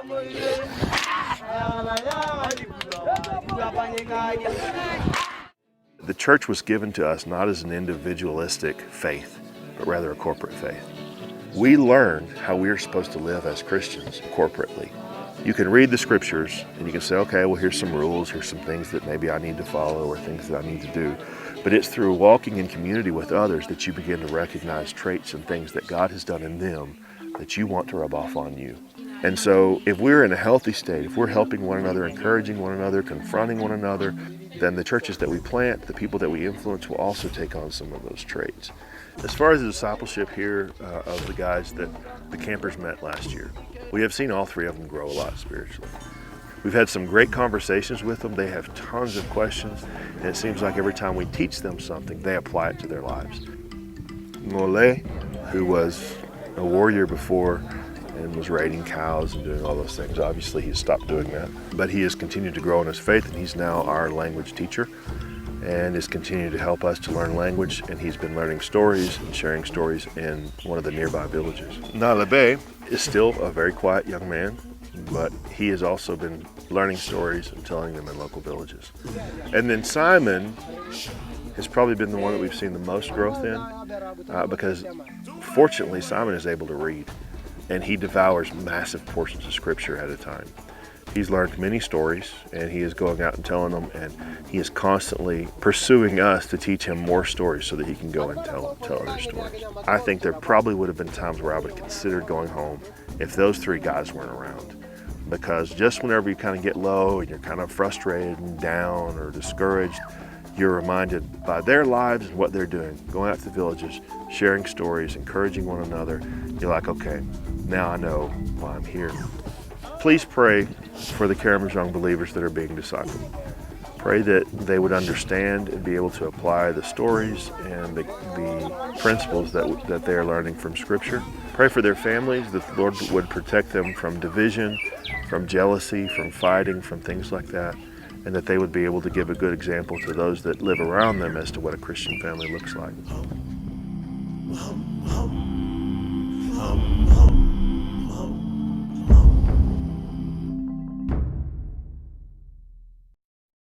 The church was given to us not as an individualistic faith, but rather a corporate faith. We learn how we are supposed to live as Christians corporately. You can read the scriptures and you can say, okay, well, here's some rules, here's some things that maybe I need to follow or things that I need to do. But it's through walking in community with others that you begin to recognize traits and things that God has done in them that you want to rub off on you. And so if we're in a healthy state, if we're helping one another, encouraging one another, confronting one another, then the churches that we plant, the people that we influence will also take on some of those traits. As far as the discipleship here of the guys that the campers met last year, we have seen all three of them grow a lot spiritually. We've had some great conversations with them. They have tons of questions, and it seems like every time we teach them something, they apply it to their lives. Mole, who was a warrior before and was raiding cows and doing all those things, obviously he's stopped doing that. But he has continued to grow in his faith, and he's now our language teacher and is continuing to help us to learn language, and he's been learning stories and sharing stories in one of the nearby villages. Nalabe is still a very quiet young man, but he has also been learning stories and telling them in local villages. And then Simon has probably been the one that we've seen the most growth in because fortunately Simon is able to read, and he devours massive portions of scripture at a time. He's learned many stories, and he is going out and telling them, and he is constantly pursuing us to teach him more stories so that he can go and tell other stories. I think there probably would have been times where I would have considered going home if those three guys weren't around. Because just whenever you kind of get low and you're kind of frustrated and down or discouraged, you're reminded by their lives and what they're doing, going out to the villages, sharing stories, encouraging one another. You're like, okay, now I know why I'm here. Please pray for the Karamojong believers that are being discipled. Pray that they would understand and be able to apply the stories and the principles that they are learning from Scripture. Pray for their families, that the Lord would protect them from division, from jealousy, from fighting, from things like that, and that they would be able to give a good example to those that live around them as to what a Christian family looks like.